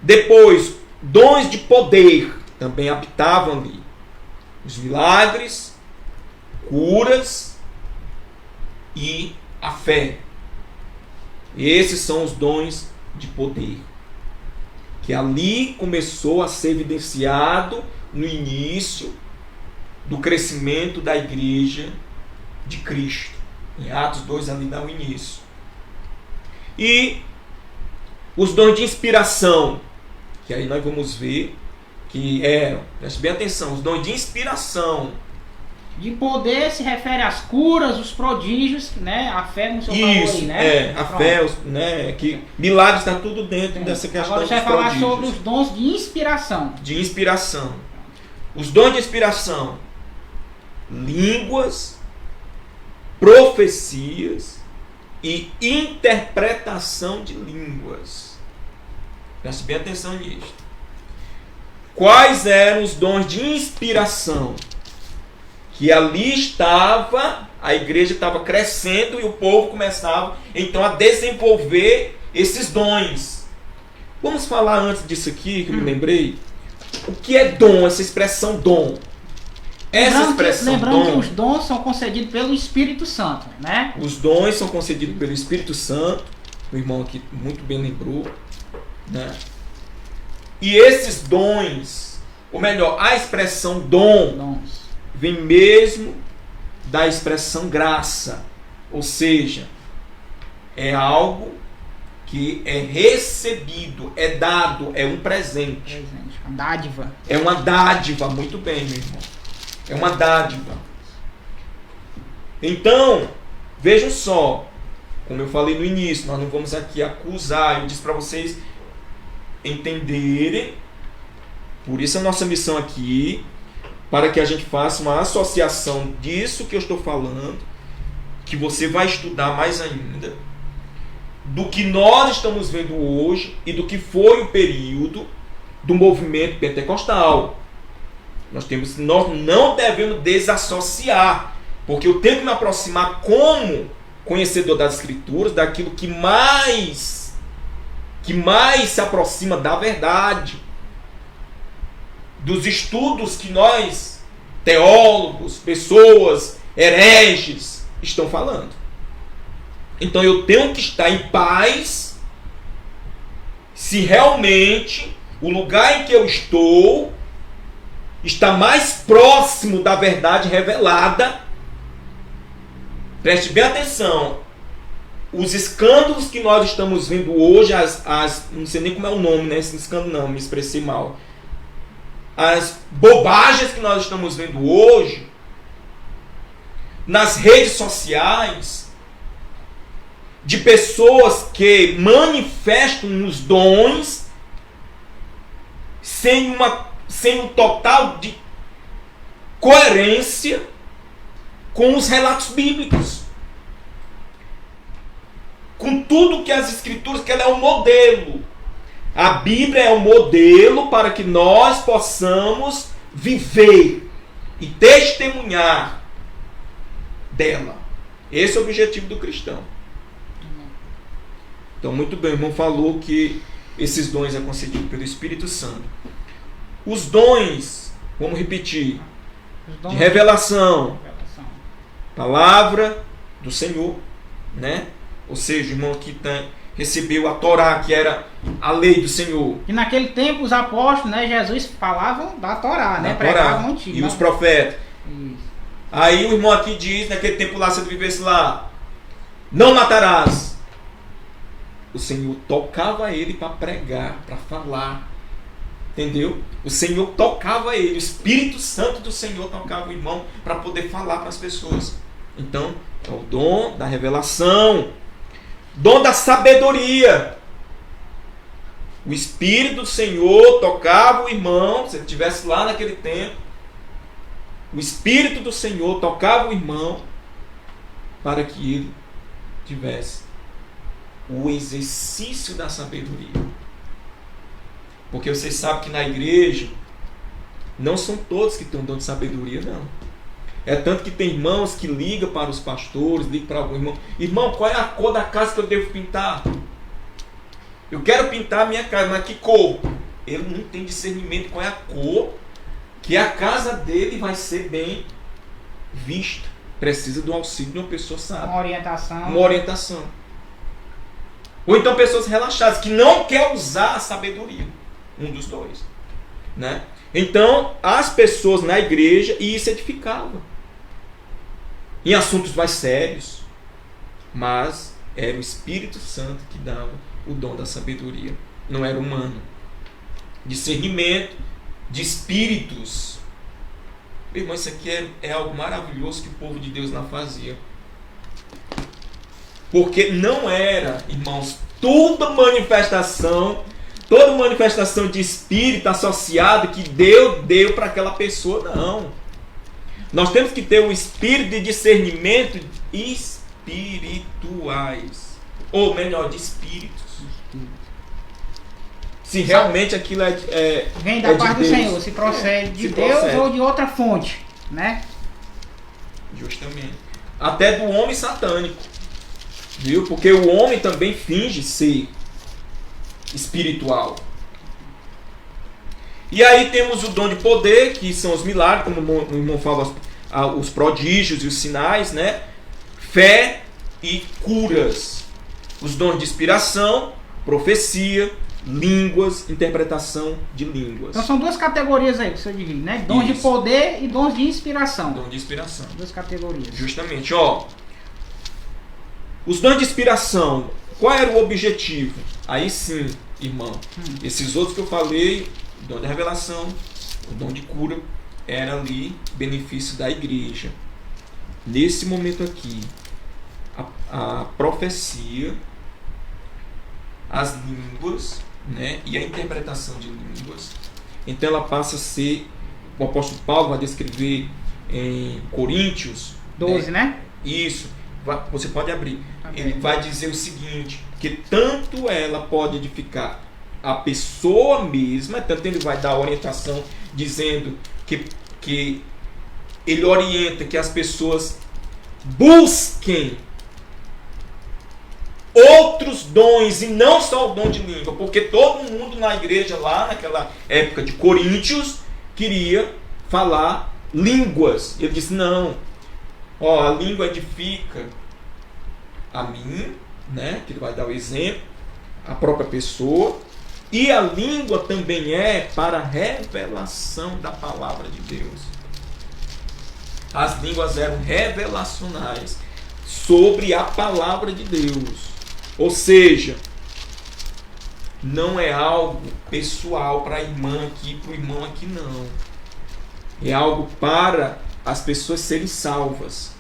Speaker 2: Depois, dons de poder também habitavam ali. Os milagres, curas e a fé. Esses são os dons de poder, que ali começou a ser evidenciado no início do crescimento da igreja de Cristo. Em Atos 2 ali dá o início. E os dons de inspiração, que aí nós vamos ver que preste bem atenção, os dons de inspiração.
Speaker 1: De poder se refere às curas, os prodígios, né? A fé, como o senhor falou aí, né?
Speaker 2: A fé, né? Que milagres está tudo dentro dessa questão.
Speaker 1: Agora você vai falar sobre os dons de inspiração.
Speaker 2: De inspiração. Os dons de inspiração: línguas, profecias e interpretação de línguas. Preste bem atenção nisso. Quais eram os dons de inspiração? Que ali estava, a igreja estava crescendo e o povo começava então a desenvolver esses dons. Vamos falar antes disso aqui, que eu me lembrei. O que é dom, essa expressão dom?
Speaker 1: Lembrando que os dons são concedidos pelo Espírito Santo, né?
Speaker 2: Os dons são concedidos pelo Espírito Santo. O irmão aqui muito bem lembrou, né? E esses dons, ou melhor, a expressão dons, vem mesmo da expressão graça. Ou seja, é algo que é recebido, é dado, é um presente.
Speaker 1: Uma dádiva.
Speaker 2: É uma dádiva, muito bem, meu irmão. É uma dádiva. Então, vejam só, como eu falei no início, nós não vamos aqui acusar, eu disse para vocês entenderem, por isso a nossa missão aqui, para que a gente faça uma associação disso que eu estou falando, que você vai estudar mais ainda, do que nós estamos vendo hoje e do que foi o período do movimento pentecostal. Nós não devemos desassociar, porque eu tenho que me aproximar como conhecedor das Escrituras, daquilo que mais se aproxima da verdade, dos estudos que nós, teólogos, pessoas, hereges, estão falando. Então eu tenho que estar em paz se realmente o lugar em que eu estou está mais próximo da verdade revelada. Preste bem atenção. Os escândalos que nós estamos vendo hoje, não sei nem como é o nome, né? Esse escândalo não, me expressei mal. As bobagens que nós estamos vendo hoje nas redes sociais, de pessoas que manifestam os dons sem um total de coerência com os relatos bíblicos. Com tudo que as Escrituras, que ela é um modelo. A Bíblia é um modelo para que nós possamos viver e testemunhar dela. Esse é o objetivo do cristão. Então, muito bem, o irmão falou que esses dons é concedido pelo Espírito Santo. Os dons, vamos repetir, de revelação, palavra do Senhor, né? Ou seja, o irmão aqui recebeu a Torá, que era a lei do Senhor.
Speaker 1: E naquele tempo os apóstolos, né, Jesus falavam da Torá, né? Pregavam antigo.
Speaker 2: E os profetas.
Speaker 1: Isso.
Speaker 2: Aí o irmão aqui diz, naquele tempo lá, se tu vivesse lá, não matarás. O Senhor tocava ele para pregar, para falar. Entendeu? O Senhor tocava ele, o Espírito Santo do Senhor tocava o irmão para poder falar para as pessoas. Então, é o dom da revelação, dom da sabedoria. O Espírito do Senhor tocava o irmão, se ele estivesse lá naquele tempo, o Espírito do Senhor tocava o irmão para que ele tivesse o exercício da sabedoria. Porque vocês sabem que na igreja não são todos que estão dando sabedoria, não. É tanto que tem irmãos que ligam para os pastores, ligam para algum irmão. Irmão, qual é a cor da casa que eu devo pintar? Eu quero pintar a minha casa, mas que cor? Ele não tem discernimento qual é a cor que a casa dele vai ser bem vista. Precisa do auxílio de uma pessoa sábia. Uma orientação. Ou então pessoas relaxadas, que não quer usar a sabedoria. Um dos dois. Né? Então, as pessoas na igreja, e isso edificava. Em assuntos mais sérios. Mas era o Espírito Santo que dava o dom da sabedoria. Não era humano. Discernimento de espíritos. Meu irmão, isso aqui é algo maravilhoso que o povo de Deus não fazia. Porque não era, irmãos, toda manifestação de espírito associado que Deus deu para aquela pessoa, não. Nós temos que ter um espírito de discernimento espirituais. Ou melhor, de espíritos. Se realmente aquilo
Speaker 1: vem da parte do Senhor, se procede de Deus ou de outra fonte, né?
Speaker 2: Justamente. Até do homem satânico. Viu? Porque o homem também finge ser espiritual. E aí temos o dom de poder, que são os milagres, como o irmão fala, os prodígios e os sinais, né? Fé e curas. Os dons de inspiração, profecia, línguas, interpretação de línguas.
Speaker 1: Então são duas categorias aí que você divide, né? Dons de poder e dons de inspiração.
Speaker 2: Dons de inspiração.
Speaker 1: Duas categorias.
Speaker 2: Justamente, ó. Os dons de inspiração, qual era o objetivo? Aí sim, irmão, esses outros que eu falei, o dom da revelação, o dom de cura, era ali benefício da igreja. Nesse momento aqui, a profecia, as línguas, né, e a interpretação de línguas. Então ela passa a ser, o apóstolo Paulo vai descrever em Coríntios
Speaker 1: 12, né?
Speaker 2: Isso. Você pode abrir. Ele vai dizer o seguinte, que tanto ela pode edificar a pessoa mesma, tanto ele vai dar orientação dizendo que ele orienta que as pessoas busquem outros dons e não só o dom de língua, porque todo mundo na igreja lá naquela época de Coríntios queria falar línguas. Ele disse, não, ó, a língua edifica a mim, né, que ele vai dar o exemplo, a própria pessoa, e a língua também é para a revelação da palavra de Deus. As línguas eram revelacionais sobre a palavra de Deus. Ou seja, não é algo pessoal para a irmã aqui, para o irmão aqui, não. É algo para as pessoas serem salvas.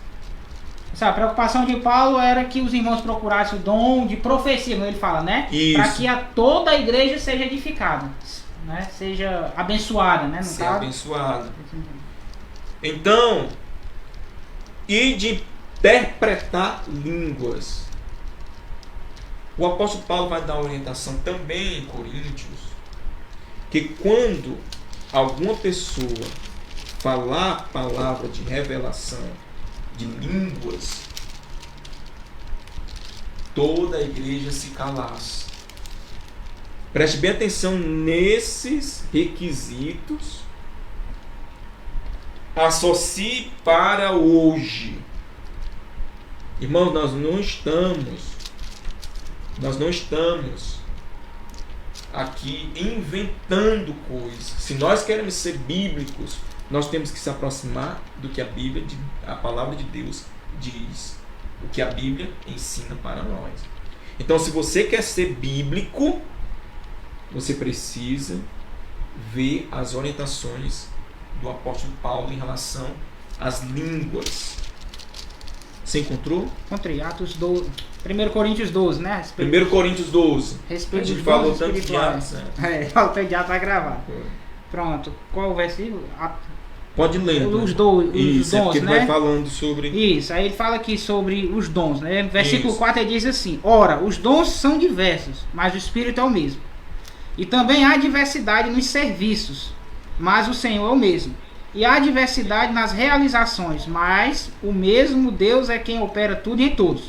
Speaker 1: A preocupação de Paulo era que os irmãos procurassem o dom de profecia, como ele fala, né? Para que toda a igreja seja edificada, né? Seja abençoada, né?
Speaker 2: Ser abençoada. Então, e de interpretar línguas. O apóstolo Paulo vai dar orientação também em Coríntios, que quando alguma pessoa falar a palavra de revelação de línguas, toda a igreja se calasse. Preste bem atenção nesses requisitos. Associe para hoje. Irmãos, nós não estamos aqui inventando coisas. Se nós queremos ser bíblicos, nós temos que se aproximar do que a palavra de Deus diz, o que a Bíblia ensina para nós. Então, se você quer ser bíblico, você precisa ver as orientações do apóstolo Paulo em relação às línguas. Você encontrou?
Speaker 1: Encontrei, Atos 12, 1 Coríntios 12, né?
Speaker 2: 1 Coríntios 12.
Speaker 1: Respeito
Speaker 2: a gente
Speaker 1: dos
Speaker 2: falou
Speaker 1: dons
Speaker 2: tanto de Atos.
Speaker 1: Falou tanto de Atos, vai gravar. Pronto, qual o versículo?
Speaker 2: Pode ler.
Speaker 1: Os dons,
Speaker 2: porque ele
Speaker 1: né?
Speaker 2: vai falando sobre...
Speaker 1: Isso, aí ele fala aqui sobre os dons, né? Versículo 4 ele diz assim: ora, os dons são diversos, mas o Espírito é o mesmo. E também há diversidade nos serviços, mas o Senhor é o mesmo. E há diversidade nas realizações, mas o mesmo Deus é quem opera tudo em todos.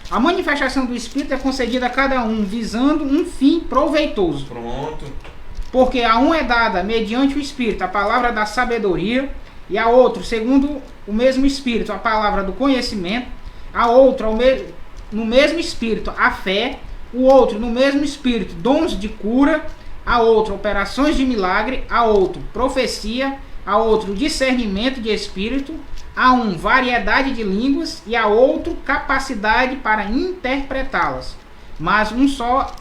Speaker 1: A manifestação do Espírito é concedida a cada um, visando um fim proveitoso.
Speaker 2: Pronto.
Speaker 1: Porque a um é dada, mediante o Espírito, a palavra da sabedoria, e a outro, segundo o mesmo Espírito, a palavra do conhecimento, a outro, no mesmo Espírito, a fé, o outro, no mesmo Espírito, dons de cura, a outro, operações de milagre, a outro, profecia, a outro, discernimento de espírito, a um, variedade de línguas, e a outro, capacidade para interpretá-las. Mas um só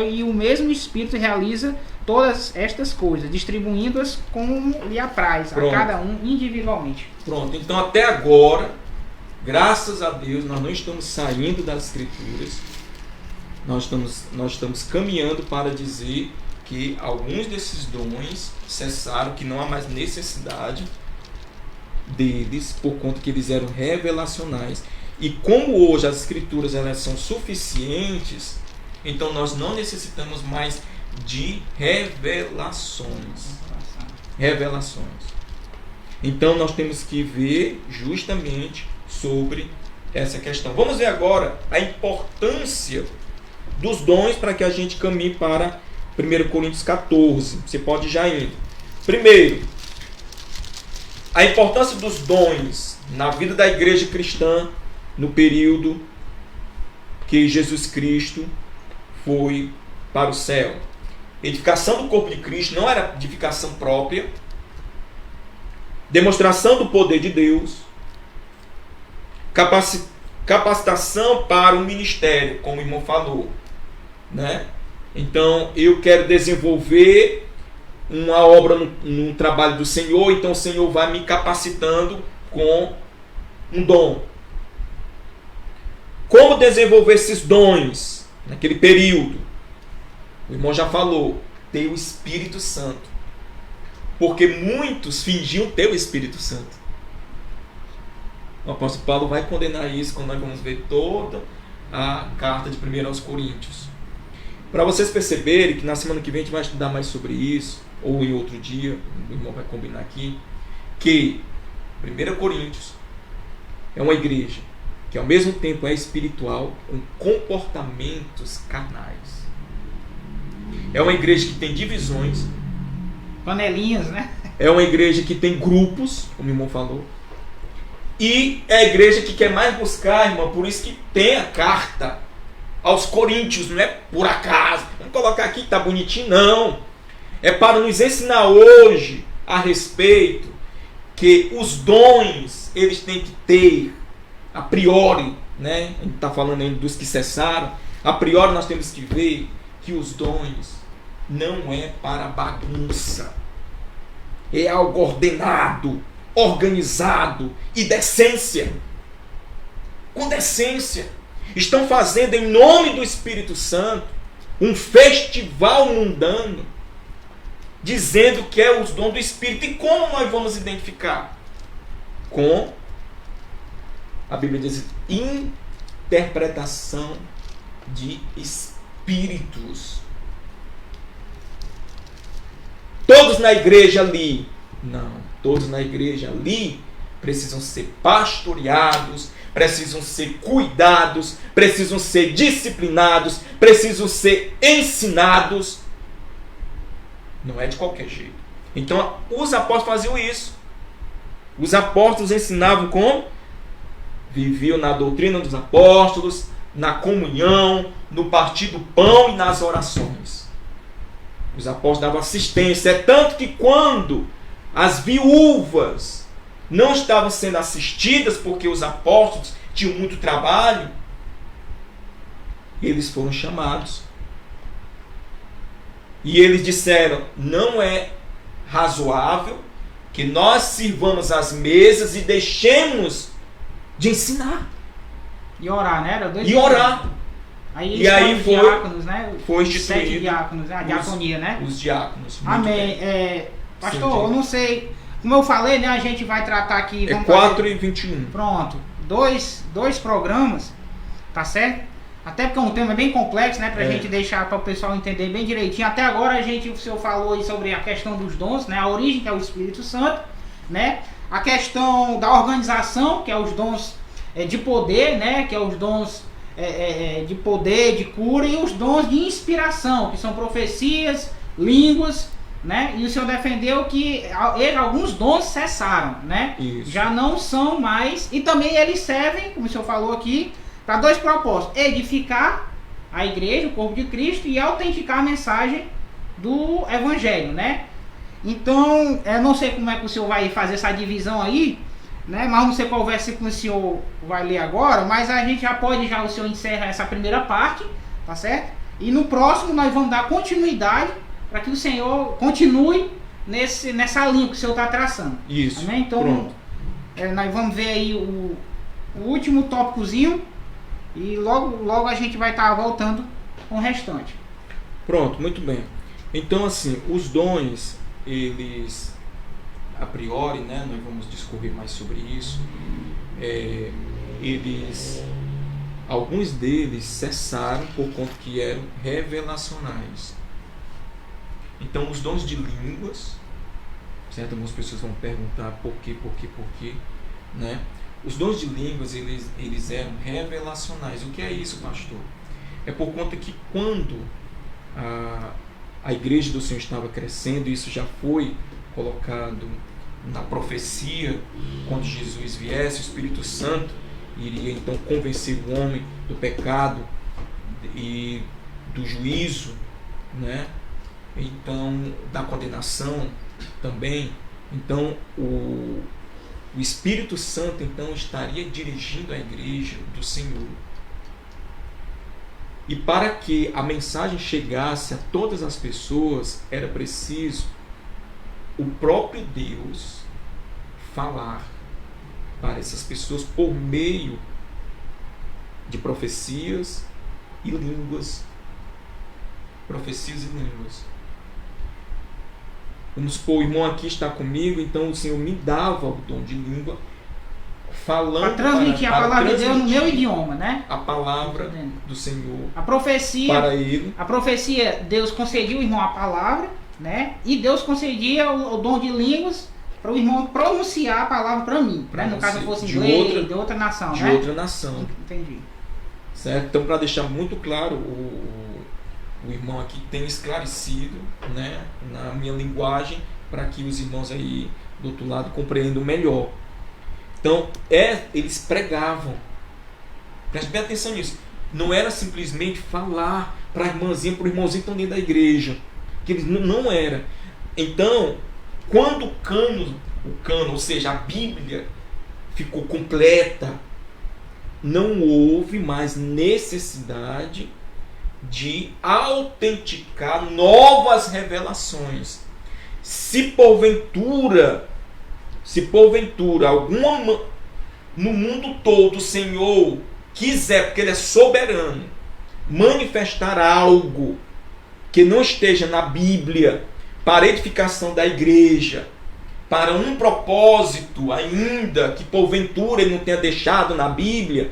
Speaker 1: e o mesmo Espírito realiza todas estas coisas, distribuindo-as como lhe apraz, a cada um individualmente.
Speaker 2: Pronto, então até agora, graças a Deus, nós não estamos saindo das Escrituras, nós estamos caminhando para dizer que alguns desses dons cessaram, que não há mais necessidade deles, por conta que eles eram revelacionais. E como hoje as Escrituras elas são suficientes, então nós não necessitamos mais de revelações. Então nós temos que ver justamente sobre essa questão. Vamos ver agora a importância dos dons para que a gente caminhe para 1 Coríntios 14. Você pode já ir. Primeiro, a importância dos dons na vida da igreja cristã no período que Jesus Cristo foi para o céu. Edificação do corpo de Cristo não era edificação própria, demonstração do poder de Deus, capacitação para o ministério, como o irmão falou, né? Então eu quero desenvolver uma obra no trabalho do Senhor, então o Senhor vai me capacitando com um dom. Como desenvolver esses dons naquele período? O irmão já falou, ter o Espírito Santo. Porque muitos fingiam ter o Espírito Santo. O apóstolo Paulo vai condenar isso quando nós vamos ver toda a carta de 1 aos Coríntios. Para vocês perceberem que na semana que vem a gente vai estudar mais sobre isso, ou em outro dia, o irmão vai combinar aqui, que 1 Coríntios é uma igreja que ao mesmo tempo é espiritual, com comportamentos carnais. É uma igreja que tem divisões.
Speaker 1: Panelinhas, né?
Speaker 2: É uma igreja que tem grupos, como o irmão falou. E é a igreja que quer mais buscar, irmão, por isso que tem a carta aos Coríntios, não é por acaso. Vamos colocar aqui que está bonitinho, não. É para nos ensinar hoje a respeito que os dons, eles têm que ter, a priori, né? A gente está falando ainda dos que cessaram. A priori nós temos que ver que os dons não é para bagunça. É algo ordenado, organizado e decência. Com decência. Estão fazendo em nome do Espírito Santo um festival mundano, dizendo que é os dons do Espírito. E como nós vamos identificar? Com, a Bíblia diz, interpretação de espíritos. Todos na igreja ali. Não, todos na igreja ali precisam ser pastoreados, precisam ser cuidados, precisam ser disciplinados, precisam ser ensinados. Não é de qualquer jeito. Então, os apóstolos faziam isso. Os apóstolos ensinavam como? Viviam na doutrina dos apóstolos, na comunhão, no partir do pão e nas orações. Os apóstolos davam assistência. É tanto que quando as viúvas não estavam sendo assistidas porque os apóstolos tinham muito trabalho, eles foram chamados. E eles disseram: não é razoável que nós sirvamos as mesas e deixemos de ensinar.
Speaker 1: E orar, né? Era 2
Speaker 2: e orar.
Speaker 1: Aí foi, diáconos, né?
Speaker 2: Foi instituído
Speaker 1: 7 diáconos, a diaconia, né?
Speaker 2: Os diáconos.
Speaker 1: Amém. Pastor, eu não sei, como eu falei, né? A gente vai tratar aqui.
Speaker 2: É 4:21.
Speaker 1: Pronto. Dois programas, tá certo? Até porque é um tema bem complexo, né? Pra gente deixar para o pessoal entender bem direitinho. Até agora o senhor falou aí sobre a questão dos dons, né? A origem, que é o Espírito Santo, né? A questão da organização, que é os dons de poder, né? Que é os dons de poder, de cura, e os dons de inspiração, que são profecias, línguas, né? E o senhor defendeu que alguns dons cessaram, né?
Speaker 2: Isso.
Speaker 1: Já não são mais, e também eles servem, como o senhor falou aqui, para 2 propósitos: edificar a igreja, o corpo de Cristo, e autenticar a mensagem do Evangelho, né? Então, eu não sei como é que o senhor vai fazer essa divisão aí, né? Mas não sei qual versículo o senhor vai ler agora, mas a gente o senhor encerra essa primeira parte, tá certo? E no próximo nós vamos dar continuidade para que o senhor continue nessa linha que o senhor está traçando.
Speaker 2: Isso.
Speaker 1: Amém? Então, nós vamos ver aí o último tópicozinho e logo a gente vai estar voltando com o restante.
Speaker 2: Pronto, muito bem. Então, assim, os dons, eles, a priori, né, nós vamos discorrer mais sobre isso, alguns deles cessaram por conta que eram revelacionais. Então, os dons de línguas, certo? Algumas pessoas vão perguntar por quê, né? Os dons de línguas, eles eram revelacionais. O que é isso, pastor? É por conta que quando a igreja do Senhor estava crescendo, isso já foi colocado na profecia, quando Jesus viesse, o Espírito Santo iria então convencer o homem do pecado e do juízo, né? Então, da condenação também. Então, o Espírito Santo então estaria dirigindo a igreja do Senhor. E para que a mensagem chegasse a todas as pessoas, era preciso o próprio Deus falar para essas pessoas por meio de profecias e línguas. Profecias e línguas. Vamos supor, o irmão aqui está comigo, então o Senhor me dava o dom de língua, falando
Speaker 1: para transmitir a palavra de Deus no meu idioma, né?
Speaker 2: A palavra do Senhor.
Speaker 1: A profecia,
Speaker 2: para ele.
Speaker 1: A profecia, Deus concedia ao irmão a palavra, né? E Deus concedia o dom de línguas para o irmão pronunciar a palavra para mim, né? No caso fosse inglês, de outra nação,
Speaker 2: de
Speaker 1: né?
Speaker 2: outra nação.
Speaker 1: Entendi.
Speaker 2: Certo? Então, para deixar muito claro, o irmão aqui tem esclarecido, né, na minha linguagem, para que os irmãos aí do outro lado compreendam melhor. Então, eles pregavam. Preste bem atenção nisso. Não era simplesmente falar para a irmãzinha, para o irmãozinho que estão dentro da igreja. Que eles não era. Então, quando o cano, ou seja, a Bíblia ficou completa, não houve mais necessidade de autenticar novas revelações. Se porventura se porventura no mundo todo o Senhor quiser, porque Ele é soberano, manifestar algo que não esteja na Bíblia para edificação da igreja, para um propósito ainda que porventura Ele não tenha deixado na Bíblia,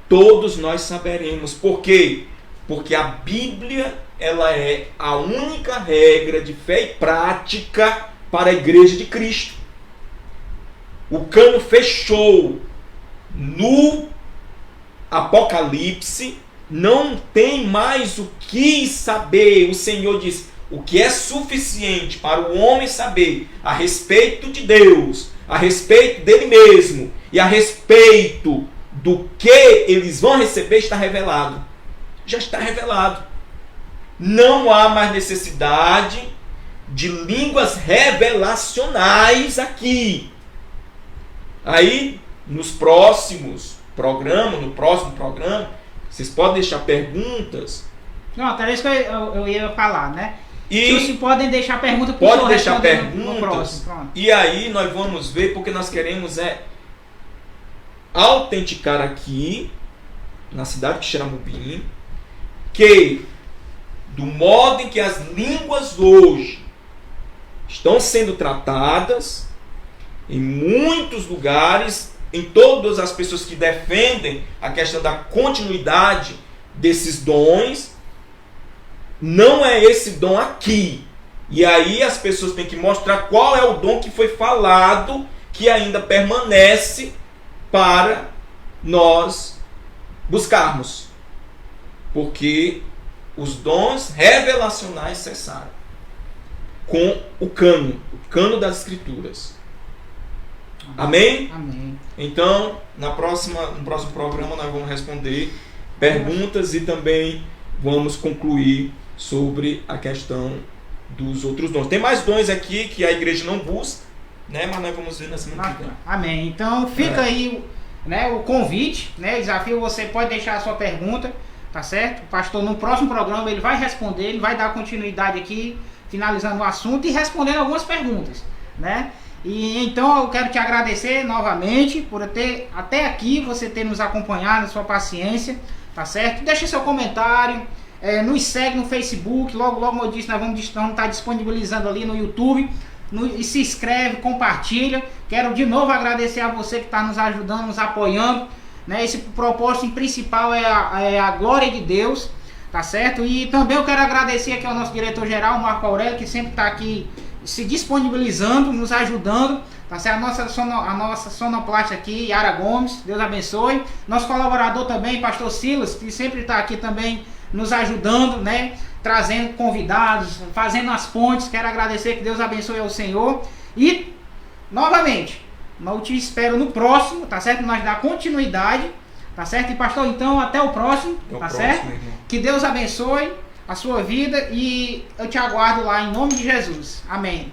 Speaker 2: todos nós saberemos. Por quê? Porque a Bíblia, ela é a única regra de fé e prática para a igreja de Cristo. O cano fechou no Apocalipse, não tem mais o que saber. O Senhor diz: o que é suficiente para o homem saber a respeito de Deus, a respeito dele mesmo e a respeito do que eles vão receber está revelado. Já está revelado. Não há mais necessidade de línguas revelacionais aqui. Aí, no próximo programa, vocês podem deixar perguntas.
Speaker 1: Não, era isso que eu ia falar, né?
Speaker 2: E
Speaker 1: vocês podem deixar perguntas.
Speaker 2: Pode deixar perguntas.
Speaker 1: No próximo,
Speaker 2: e aí nós vamos ver, porque nós queremos autenticar aqui, na cidade de Xeramubim, que do modo em que as línguas hoje estão sendo tratadas, em muitos lugares, em todas as pessoas que defendem a questão da continuidade desses dons, não é esse dom aqui. E aí as pessoas têm que mostrar qual é o dom que foi falado, que ainda permanece para nós buscarmos. Porque os dons revelacionais cessaram com o cano das Escrituras. Amém?
Speaker 1: Amém.
Speaker 2: Então, no próximo programa nós vamos responder perguntas e também vamos concluir sobre a questão dos outros dons. Tem mais dons aqui que a igreja não busca, né? Mas nós vamos ver na semana que vem.
Speaker 1: Amém. Então fica aí, né, o convite, né, desafio. Você pode deixar a sua pergunta, tá certo? O pastor no próximo programa ele vai responder, ele vai dar continuidade aqui, finalizando o assunto e respondendo algumas perguntas, né? E então eu quero te agradecer novamente por ter até aqui você ter nos acompanhado, sua paciência, tá certo? Deixa seu comentário, nos segue no Facebook, logo como eu disse, nós vamos estar disponibilizando ali no YouTube, e se inscreve, compartilha. Quero de novo agradecer a você que está nos ajudando, nos apoiando, né? Esse propósito principal é a glória de Deus, tá certo? E também eu quero agradecer aqui ao nosso diretor-geral, Marco Aurélio, que sempre está aqui se disponibilizando, nos ajudando, tá certo? A nossa sonoplasta aqui, Yara Gomes, Deus abençoe. Nosso colaborador também, pastor Silas, que sempre está aqui também nos ajudando, né? Trazendo convidados, fazendo as pontes. Quero agradecer, que Deus abençoe ao Senhor. E, novamente, eu te espero no próximo, tá certo? Nós dar continuidade, tá certo? E pastor, então, até o próximo, tá certo? Que Deus abençoe a sua vida e eu te aguardo lá em nome de Jesus. Amém.